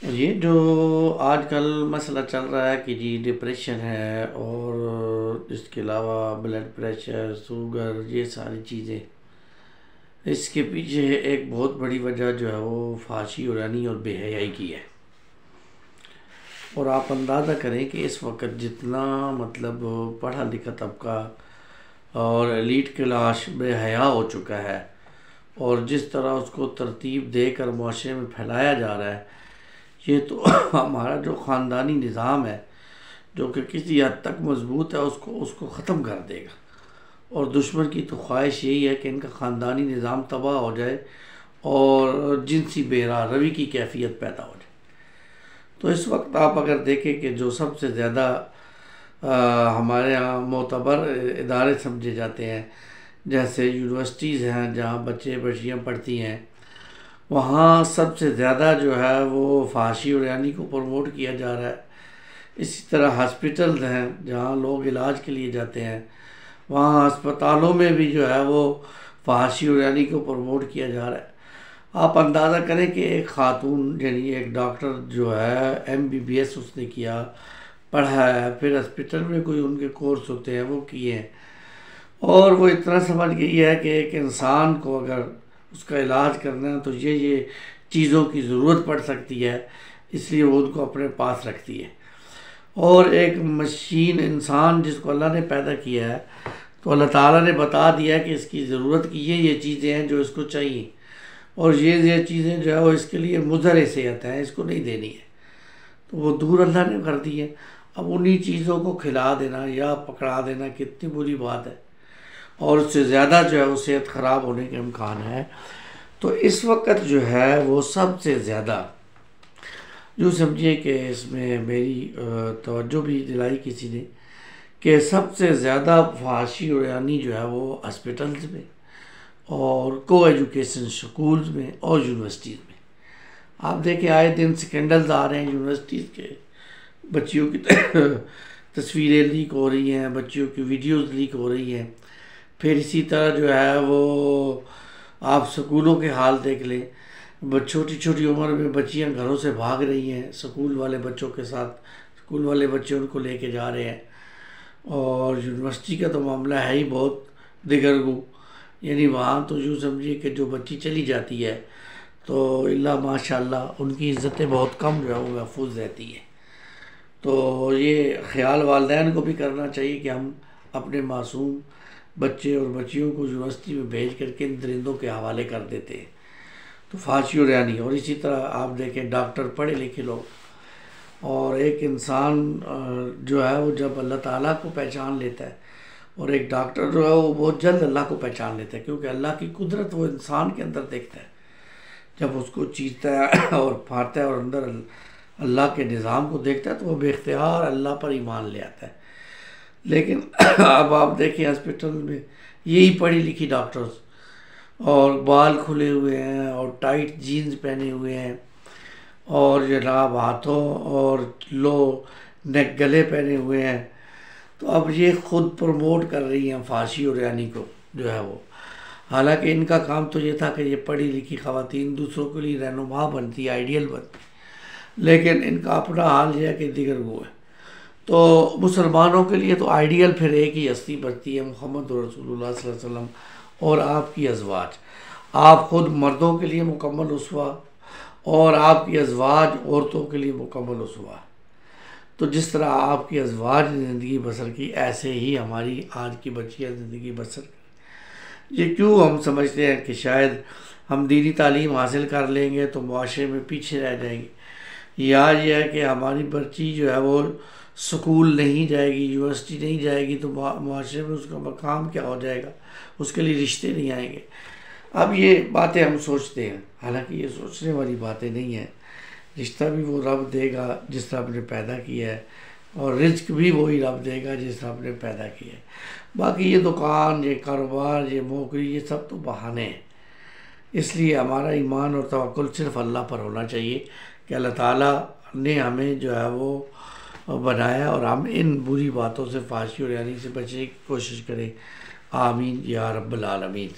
یہ جو آج کل مسئلہ چل رہا ہے کہ جی ڈپریشن ہے، اور اس کے علاوہ بلڈ پریشر، شوگر، یہ ساری چیزیں، اس کے پیچھے ایک بہت بڑی وجہ جو ہے وہ فحاشی اڑانی اور بے حیائی کی ہے۔ اور آپ اندازہ کریں کہ اس وقت جتنا مطلب پڑھا لکھا طبقہ اور ایلیٹ کلاس بے حیا ہو چکا ہے، اور جس طرح اس کو ترتیب دے کر معاشرے میں پھیلایا جا رہا ہے، یہ تو ہمارا جو خاندانی نظام ہے جو کہ کسی حد تک مضبوط ہے اس کو ختم کر دے گا۔ اور دشمن کی تو خواہش یہی ہے کہ ان کا خاندانی نظام تباہ ہو جائے اور جنسی بے روی کی کیفیت پیدا ہو جائے۔ تو اس وقت آپ اگر دیکھیں کہ جو سب سے زیادہ ہمارے ہاں معتبر ادارے سمجھے جاتے ہیں، جیسے یونیورسٹیز ہیں جہاں بچے بچیاں پڑھتی ہیں، وہاں سب سے زیادہ جو ہے وہ فحاشی اور عریانی کو پروموٹ کیا جا رہا ہے۔ اسی طرح ہاسپٹلز ہیں جہاں لوگ علاج کے لیے جاتے ہیں، وہاں ہسپتالوں میں بھی جو ہے وہ فحاشی اور عریانی کو پروموٹ کیا جا رہا ہے۔ آپ اندازہ کریں کہ ایک خاتون یعنی ایک ڈاکٹر جو ہے MBBS اس نے کیا، پڑھا ہے، پھر ہاسپٹل میں کوئی ان کے کورس ہوتے ہیں وہ کیے ہیں، اور وہ اتنا سمجھ گئی ہے کہ ایک انسان کو اگر اس کا علاج کرنا ہے تو یہ چیزوں کی ضرورت پڑ سکتی ہے، اس لیے وہ ان کو اپنے پاس رکھتی ہے۔ اور ایک مشین انسان جس کو اللہ نے پیدا کیا ہے، تو اللہ تعالیٰ نے بتا دیا کہ اس کی ضرورت کی یہ چیزیں ہیں جو اس کو چاہیے، اور یہ چیزیں جو ہے وہ اس کے لیے مضر صحت ہیں، اس کو نہیں دینی ہے، تو وہ دور اللہ نے کر دی ہے۔ اب انہی چیزوں کو کھلا دینا یا پکڑا دینا کتنی بری بات ہے، اور اس سے زیادہ جو ہے وہ صحت خراب ہونے کے امکان ہے۔ تو اس وقت جو ہے وہ سب سے زیادہ جو سمجھیے کہ اس میں میری توجہ بھی دلائی کسی نے کہ سب سے زیادہ فحاشی اور عریانی جو ہے وہ ہاسپٹلز میں اور کو ایجوکیشن سکولز میں اور یونیورسٹیز میں۔ آپ دیکھیں آئے دن سکینڈلز آ رہے ہیں یونیورسٹیز کے، بچیوں کی تصویریں لیک ہو رہی ہیں، بچیوں کی ویڈیوز لیک ہو رہی ہیں۔ پھر اسی طرح جو ہے وہ آپ سکولوں کے حال دیکھ لیں، چھوٹی چھوٹی عمر میں بچیاں گھروں سے بھاگ رہی ہیں سکول والے بچوں کے ساتھ، سکول والے بچے ان کو لے کے جا رہے ہیں۔ اور یونیورسٹی کا تو معاملہ ہے ہی بہت دگرگوں، یعنی وہاں تو یوں سمجھیے کہ جو بچی چلی جاتی ہے تو اللہ ماشاء اللہ ان کی عزتیں بہت کم جو ہے وہ محفوظ رہتی ہے۔ تو یہ خیال والدین کو بھی کرنا چاہیے کہ ہم اپنے معصوم بچے اور بچیوں کو یونیورسٹی میں بھیج کر کے ان درندوں کے حوالے کر دیتے ہیں، تو فحاشی اور عریانی۔ اور اسی طرح آپ دیکھیں ڈاکٹر پڑھے لکھے لوگ، اور ایک انسان جو ہے وہ جب اللہ تعالیٰ کو پہچان لیتا ہے، اور ایک ڈاکٹر جو ہے وہ بہت جلد اللہ کو پہچان لیتا ہے، کیونکہ اللہ کی قدرت وہ انسان کے اندر دیکھتا ہے جب اس کو چیرتا ہے اور پھاڑتا ہے، اور اندر اللہ کے نظام کو دیکھتا ہے تو وہ بے اختیار اللہ پر ایمان لے آتا ہے۔ لیکن اب آپ دیکھیں ہاسپٹل میں یہی پڑھی لکھی ڈاکٹرز، اور بال کھلے ہوئے ہیں اور ٹائٹ جینز پہنے ہوئے ہیں، اور جناب ہاتھوں اور لو نیک گلے پہنے ہوئے ہیں، تو اب یہ خود پروموٹ کر رہی ہیں فحاشی اور عریانی کو جو ہے وہ۔ حالانکہ ان کا کام تو یہ تھا کہ یہ پڑھی لکھی خواتین دوسروں کے لیے رہنما بنتی، آئیڈیل بنتی، لیکن ان کا اپنا حال یہ ہے کہ دیگر وہ ہے۔ تو مسلمانوں کے لیے تو آئیڈیل پھر ایک ہی ہستی بنتی ہے، محمد رسول اللہ صلی اللہ علیہ وسلم اور آپ کی ازواج۔ آپ خود مردوں کے لیے مکمل اسوہ، اور آپ کی ازواج عورتوں کے لیے مکمل اسوہ۔ تو جس طرح آپ کی ازواج نے زندگی بسر کی، ایسے ہی ہماری آج کی بچیاں زندگی بسر کی۔ یہ کیوں ہم سمجھتے ہیں کہ شاید ہم دینی تعلیم حاصل کر لیں گے تو معاشرے میں پیچھے رہ جائیں گے، یا یہ ہے کہ ہماری بچی جو ہے وہ سکول نہیں جائے گی، یونیورسٹی نہیں جائے گی تو معاشرے میں اس کا مقام کیا ہو جائے گا، اس کے لیے رشتے نہیں آئیں گے۔ اب یہ باتیں ہم سوچتے ہیں، حالانکہ یہ سوچنے والی باتیں نہیں ہیں۔ رشتہ بھی وہ رب دے گا جس طرح آپ نے پیدا کیا ہے، اور رزق بھی وہی رب دے گا جس طرح آپ نے پیدا کیا ہے۔ باقی یہ دکان، یہ کاروبار، یہ نوکری، یہ سب تو بہانے ہیں۔ اس لیے ہمارا ایمان اور توکل صرف اللہ پر ہونا چاہیے کہ اللہ تعالیٰ نے ہمیں جو ہے وہ بنایا، اور ہم ان بری باتوں سے، فحاشی اور عریانی سے بچنے کی کوشش کریں۔ آمین یا رب العالمین۔